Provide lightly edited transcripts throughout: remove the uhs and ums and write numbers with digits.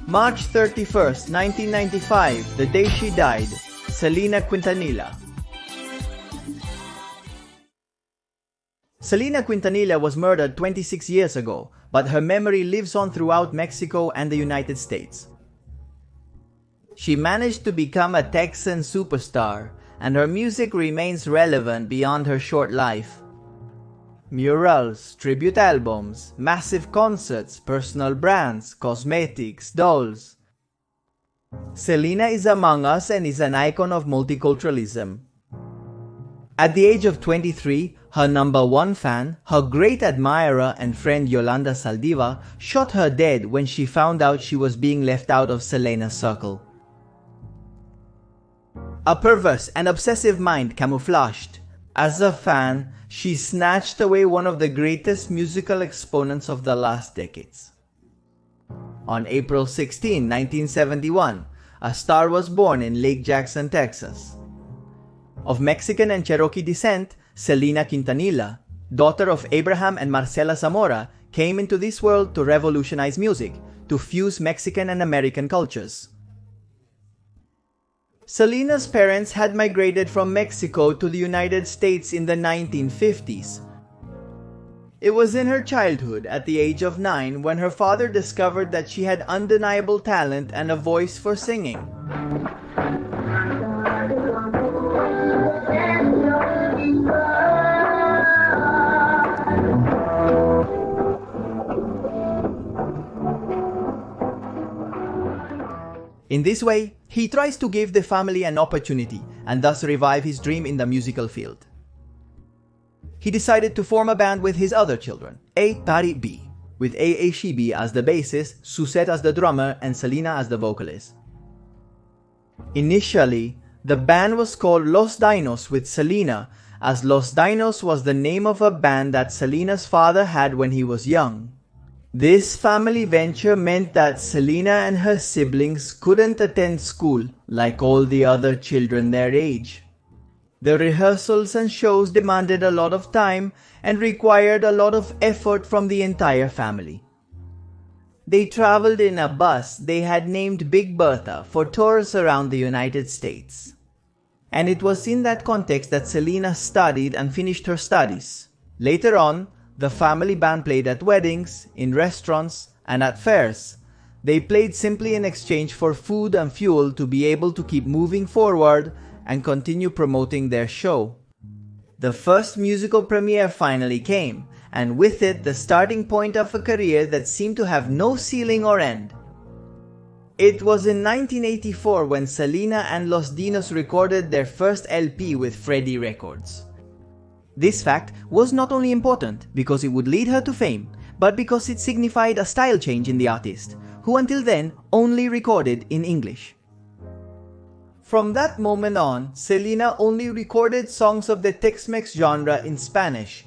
March 31st, 1995, the day she died, Selena Quintanilla. Selena Quintanilla was murdered 26 years ago, but her memory lives on throughout Mexico and the United States. She managed to become a Texan superstar, and her music remains relevant beyond her short life. Murals, tribute albums, massive concerts, personal brands, cosmetics, dolls. Selena is among us and is an icon of multiculturalism. At the age of 23, her number one fan, her great admirer and friend Yolanda Saldívar, shot her dead when she found out she was being left out of Selena's circle. A perverse and obsessive mind camouflaged. As a fan, she snatched away one of the greatest musical exponents of the last decades. On April 16, 1971, a star was born in Lake Jackson, Texas. Of Mexican and Cherokee descent, Selena Quintanilla, daughter of Abraham and Marcela Zamora, came into this world to revolutionize music, to fuse Mexican and American cultures. Selena's parents had migrated from Mexico to the United States in the 1950s. It was in her childhood, at the age of 9, when her father discovered that she had undeniable talent and a voice for singing. In this way, he tries to give the family an opportunity and thus revive his dream in the musical field. He decided to form a band with his other children, A, Pari, B, with A. Shibi as the bassist, Suzette as the drummer, and Selena as the vocalist. Initially, the band was called Los Dinos with Selena, as Los Dinos was the name of a band that Selena's father had when he was young. This family venture meant that Selena and her siblings couldn't attend school like all the other children their age. The rehearsals and shows demanded a lot of time and required a lot of effort from the entire family. They traveled in a bus they had named Big Bertha for tours around the United States. And it was in that context that Selena studied and finished her studies. Later on, the family band played at weddings, in restaurants, and at fairs. They played simply in exchange for food and fuel to be able to keep moving forward and continue promoting their show. The first musical premiere finally came, and with it the starting point of a career that seemed to have no ceiling or end. It was in 1984 when Selena and Los Dinos recorded their first LP with Freddie Records. This fact was not only important because it would lead her to fame, but because it signified a style change in the artist, who until then only recorded in English. From that moment on, Selena only recorded songs of the Tex-Mex genre in Spanish.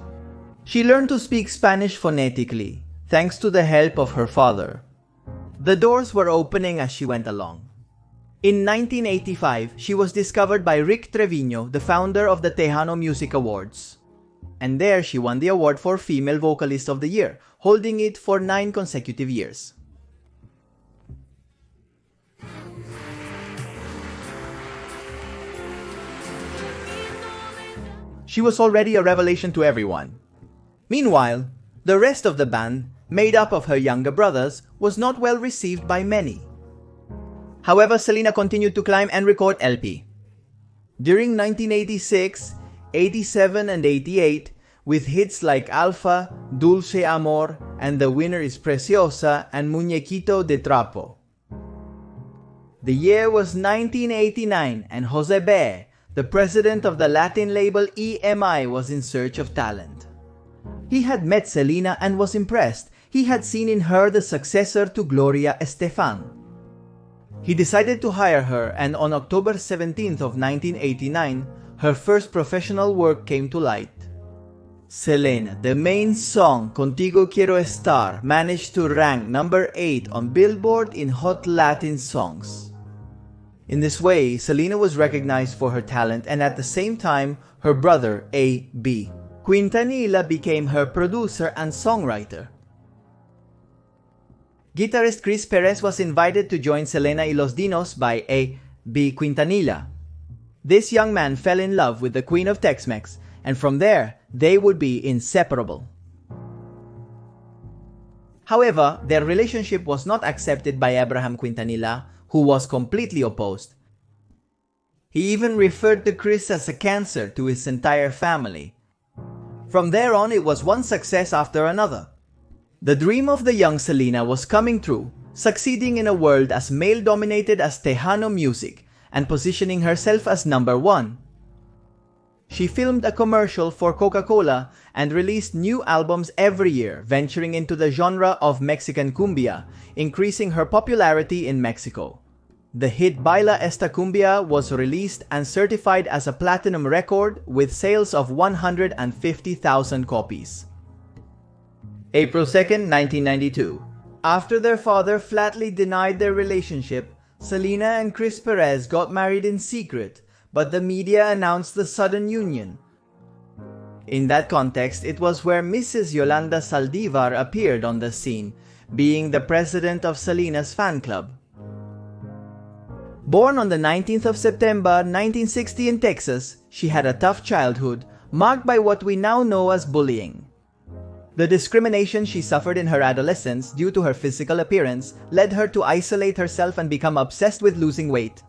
She learned to speak Spanish phonetically, thanks to the help of her father. The doors were opening as she went along. In 1985, she was discovered by Rick Trevino, the founder of the Tejano Music Awards. And there she won the award for Female Vocalist of the Year, holding it for 9 consecutive years. She was already a revelation to everyone. Meanwhile, the rest of the band, made up of her younger brothers, was not well received by many. However, Selena continued to climb and record LP. During 1986, 87 and 88, with hits like Alfa, Dulce Amor, and The Winner is Preciosa and Muñequito de Trapo. The year was 1989 and Jose Be, the president of the Latin label EMI, was in search of talent. He had met Selena and was impressed. He had seen in her the successor to Gloria Estefan. He decided to hire her, and on October 17th of 1989, her first professional work came to light. Selena, the main song, Contigo Quiero Estar, managed to rank number 8 on Billboard in Hot Latin Songs. In this way, Selena was recognized for her talent, and at the same time, her brother, A.B. Quintanilla, became her producer and songwriter. guitarist Chris Perez was invited to join Selena y Los Dinos by A.B. Quintanilla. This young man fell in love with the queen of Tex-Mex, and from there, they would be inseparable. However, their relationship was not accepted by Abraham Quintanilla, who was completely opposed. He even referred to Chris as a cancer to his entire family. From there on, it was one success after another. The dream of the young Selena was coming true, succeeding in a world as male-dominated as Tejano music, and positioning herself as #1. She filmed a commercial for Coca-Cola and released new albums every year, venturing into the genre of Mexican cumbia, increasing her popularity in Mexico. The hit Baila Esta Cumbia was released and certified as a platinum record with sales of 150,000 copies. April 2nd, 1992. After their father flatly denied their relationship, Selena and Chris Perez got married in secret, but the media announced the sudden union. In that context, it was where Mrs. Yolanda Saldívar appeared on the scene, being the president of Selena's fan club. Born on the 19th of September 1960 in Texas, she had a tough childhood, marked by what we now know as bullying. The discrimination she suffered in her adolescence due to her physical appearance led her to isolate herself and become obsessed with losing weight.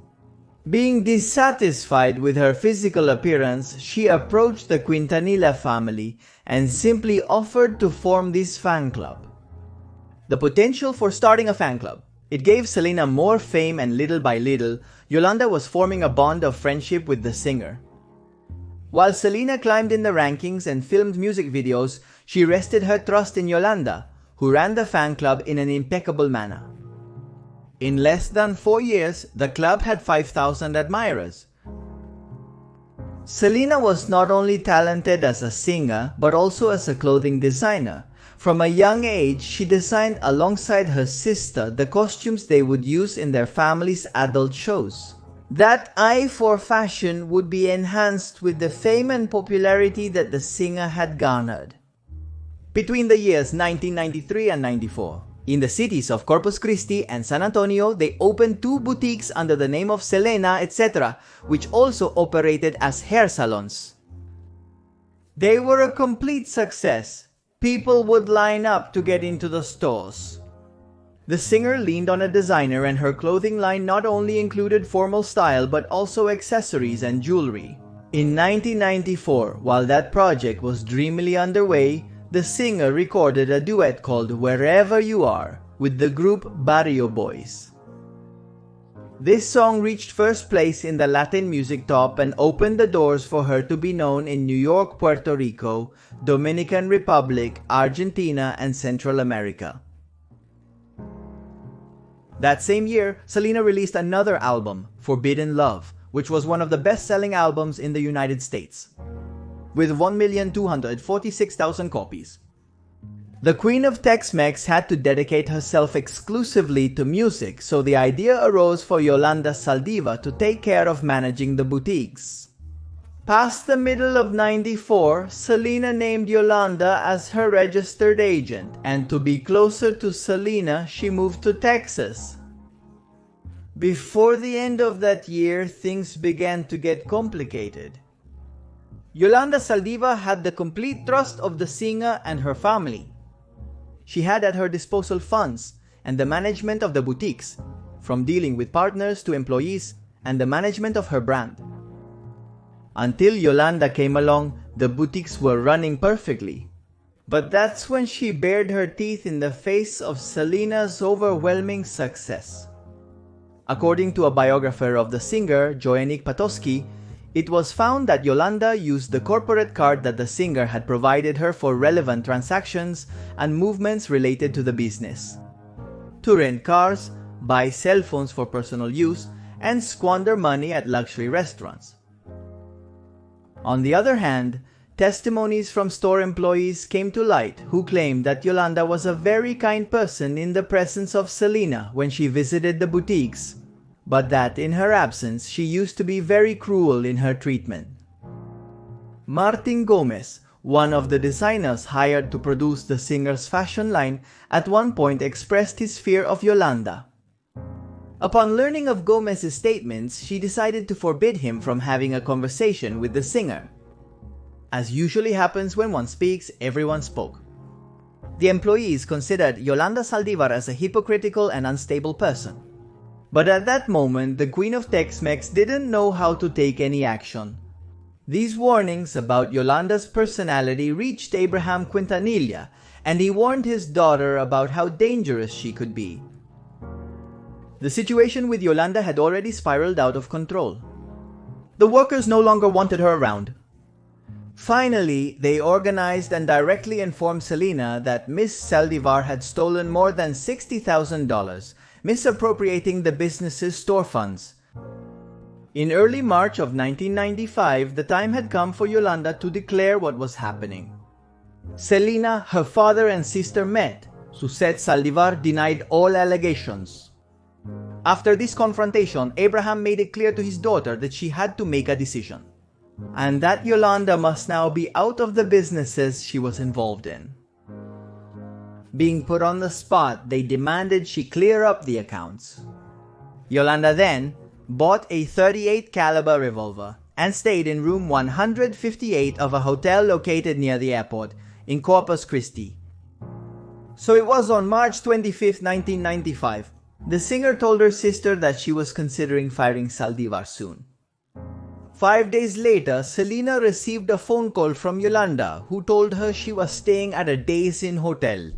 Being dissatisfied with her physical appearance, she approached the Quintanilla family and simply offered to form this fan club. The potential for starting a fan club. It gave Selena more fame, and little by little, Yolanda was forming a bond of friendship with the singer. While Selena climbed in the rankings and filmed music videos, she rested her trust in Yolanda, who ran the fan club in an impeccable manner. In less than 4 years, the club had 5,000 admirers. Selena was not only talented as a singer, but also as a clothing designer. From a young age, she designed alongside her sister the costumes they would use in their family's adult shows. That eye for fashion would be enhanced with the fame and popularity that the singer had garnered. Between the years 1993 and 94, in the cities of Corpus Christi and San Antonio, they opened 2 boutiques under the name of Selena, etc., which also operated as hair salons. They were a complete success. People would line up to get into the stores. The singer leaned on a designer, and her clothing line not only included formal style but also accessories and jewelry. In 1994, while that project was dreamily underway, the singer recorded a duet called Wherever You Are with the group Barrio Boys. This song reached first place in the Latin music top and opened the doors for her to be known in New York, Puerto Rico, Dominican Republic, Argentina, and Central America. That same year, Selena released another album, Forbidden Love, which was one of the best-selling albums in the United States, with 1,246,000 copies. The Queen of Tex-Mex had to dedicate herself exclusively to music, so the idea arose for Yolanda Saldívar to take care of managing the boutiques. Past the middle of '94, Selena named Yolanda as her registered agent, and to be closer to Selena, she moved to Texas. Before the end of that year, things began to get complicated. Yolanda Saldívar had the complete trust of the singer and her family. She had at her disposal funds and the management of the boutiques, from dealing with partners to employees, and the management of her brand. Until Yolanda came along, the boutiques were running perfectly. But that's when she bared her teeth in the face of Selena's overwhelming success. According to a biographer of the singer, Joannik Patosky, it was found that Yolanda used the corporate card that the singer had provided her for relevant transactions and movements related to the business, to rent cars, buy cell phones for personal use, and squander money at luxury restaurants. On the other hand, testimonies from store employees came to light who claimed that Yolanda was a very kind person in the presence of Selena when she visited the boutiques, but that in her absence she used to be very cruel in her treatment. Martin Gomez, one of the designers hired to produce the singer's fashion line, at one point expressed his fear of Yolanda. Upon learning of Gomez's statements, she decided to forbid him from having a conversation with the singer. As usually happens when one speaks, everyone spoke. The employees considered Yolanda Saldívar as a hypocritical and unstable person. But at that moment, the Queen of Tex-Mex didn't know how to take any action. These warnings about Yolanda's personality reached Abraham Quintanilla, and he warned his daughter about how dangerous she could be. The situation with Yolanda had already spiraled out of control. The workers no longer wanted her around. Finally, they organized and directly informed Selena that Miss Saldívar had stolen more than $60,000, misappropriating the business's store funds. In early March of 1995, the time had come for Yolanda to declare what was happening. Selena, her father and sister met. Suzette Saldívar denied all allegations. After this confrontation, Abraham made it clear to his daughter that she had to make a decision, and that Yolanda must now be out of the businesses she was involved in. Being put on the spot, they demanded she clear up the accounts. Yolanda then bought a .38 caliber revolver and stayed in room 158 of a hotel located near the airport in Corpus Christi. So it was on March 25, 1995. The singer told her sister that she was considering firing Saldívar soon. 5 days later, Selena received a phone call from Yolanda, who told her she was staying at a Days Inn hotel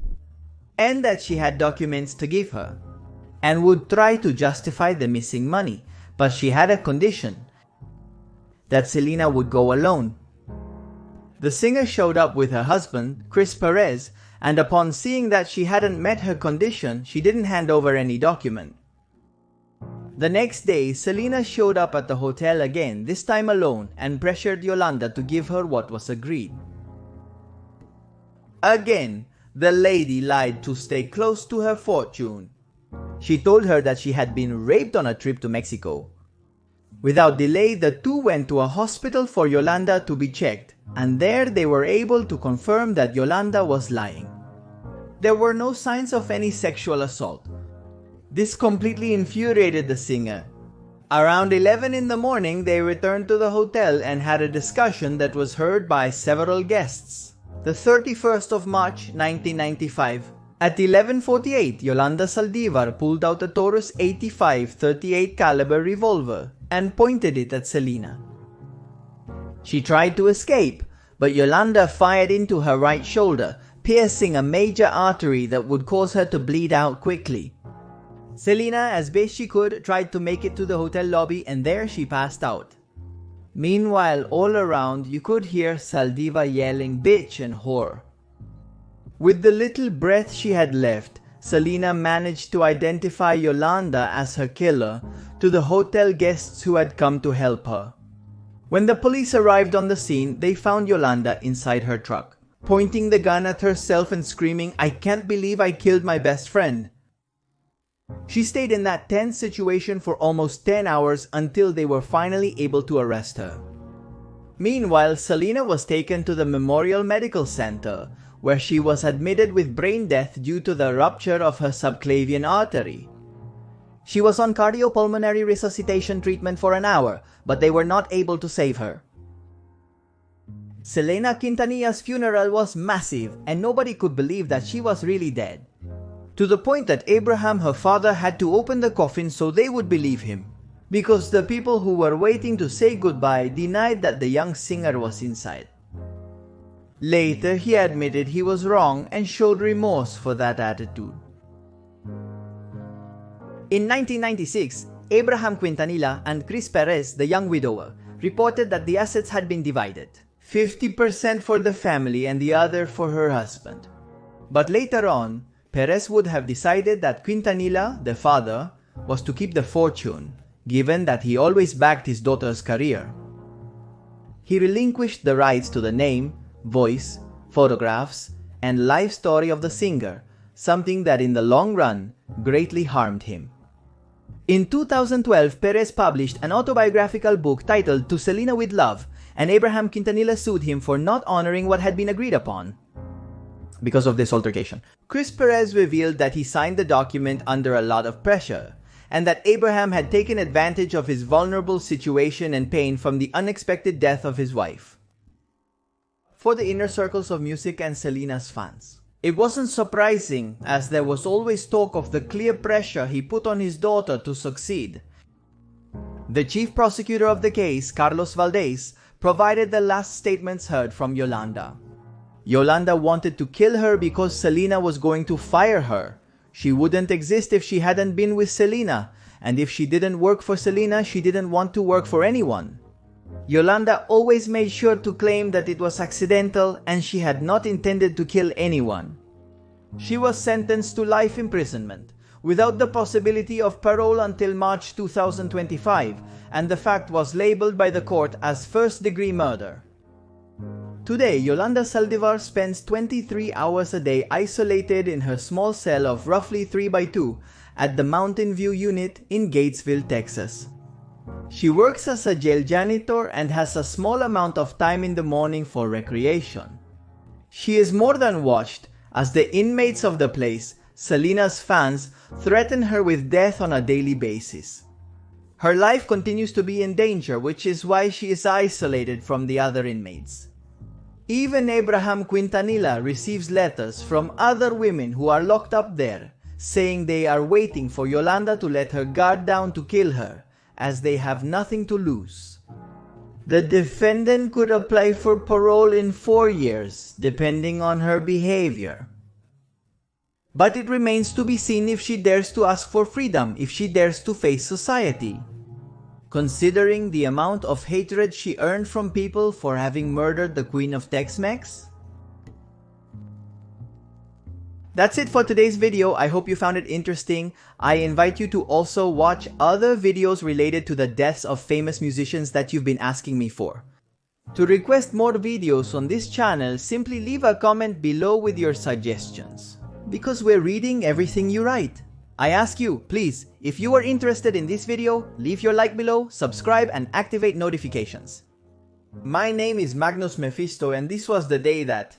and that she had documents to give her and would try to justify the missing money, but she had a condition: that Selena would go alone. The singer showed up with her husband, Chris Perez, and upon seeing that she hadn't met her condition, she didn't hand over any document. The next day, Selena showed up at the hotel again, this time alone, and pressured Yolanda to give her what was agreed. Again, the lady lied to stay close to her fortune. She told her that she had been raped on a trip to Mexico. Without delay, the two went to a hospital for Yolanda to be checked, and there they were able to confirm that Yolanda was lying. There were no signs of any sexual assault. This completely infuriated the singer. Around 11 in the morning, they returned to the hotel and had a discussion that was heard by several guests. The 31st of March, 1995. At 11:48, Yolanda Saldívar pulled out a Taurus 85 .38 caliber revolver and pointed it at Selena. She tried to escape, but Yolanda fired into her right shoulder, piercing a major artery that would cause her to bleed out quickly. Selena, as best she could, tried to make it to the hotel lobby, and there she passed out. Meanwhile, all around, you could hear Saldívar yelling bitch and whore. With the little breath she had left, Selena managed to identify Yolanda as her killer to the hotel guests who had come to help her. When the police arrived on the scene, they found Yolanda inside her truck, pointing the gun at herself and screaming, "I can't believe I killed my best friend." She stayed in that tense situation for almost 10 hours until they were finally able to arrest her. Meanwhile, Selena was taken to the Memorial Medical Center, where she was admitted with brain death due to the rupture of her subclavian artery. She was on cardiopulmonary resuscitation treatment for an hour, but they were not able to save her. Selena Quintanilla's funeral was massive, and nobody could believe that she was really dead. To the point that Abraham, her father, had to open the coffin so they would believe him, because the people who were waiting to say goodbye denied that the young singer was inside. Later, he admitted he was wrong and showed remorse for that attitude. In 1996, Abraham Quintanilla and Chris Perez, the young widower, reported that the assets had been divided, 50% for the family and the other for her husband. But later on, Perez would have decided that Quintanilla, the father, was to keep the fortune, given that he always backed his daughter's career. He relinquished the rights to the name, voice, photographs, and life story of the singer, something that in the long run greatly harmed him. In 2012, Perez published an autobiographical book titled To Selena with Love, and Abraham Quintanilla sued him for not honoring what had been agreed upon. Because of this altercation, Chris Perez revealed that he signed the document under a lot of pressure, and that Abraham had taken advantage of his vulnerable situation and pain from the unexpected death of his wife. For the inner circles of Music and Selena's fans, it wasn't surprising, as there was always talk of the clear pressure he put on his daughter to succeed. The chief prosecutor of the case, Carlos Valdez, provided the last statements heard from Yolanda. Yolanda wanted to kill her because Selena was going to fire her. She wouldn't exist if she hadn't been with Selena, and if she didn't work for Selena, she didn't want to work for anyone. Yolanda always made sure to claim that it was accidental and she had not intended to kill anyone. She was sentenced to life imprisonment, without the possibility of parole until March 2025, and the fact was labeled by the court as first-degree murder. Today, Yolanda Saldívar spends 23 hours a day isolated in her small cell of roughly 3x2 at the Mountain View unit in Gatesville, Texas. She works as a jail janitor and has a small amount of time in the morning for recreation. She is more than watched, as the inmates of the place, Selena's fans, threaten her with death on a daily basis. Her life continues to be in danger, which is why she is isolated from the other inmates. Even Abraham Quintanilla receives letters from other women who are locked up there, saying they are waiting for Yolanda to let her guard down to kill her, as they have nothing to lose. The defendant could apply for parole in 4 years, depending on her behavior. But it remains to be seen if she dares to ask for freedom, if she dares to face society. Considering the amount of hatred she earned from people for having murdered the Queen of Tex-Mex? That's it for today's video. I hope you found it interesting. I invite you to also watch other videos related to the deaths of famous musicians that you've been asking me for. To request more videos on this channel, simply leave a comment below with your suggestions, because we're reading everything you write. I ask you, please, if you are interested in this video, leave your like below, subscribe, and activate notifications. My name is Magnus Mephisto, and this was the day that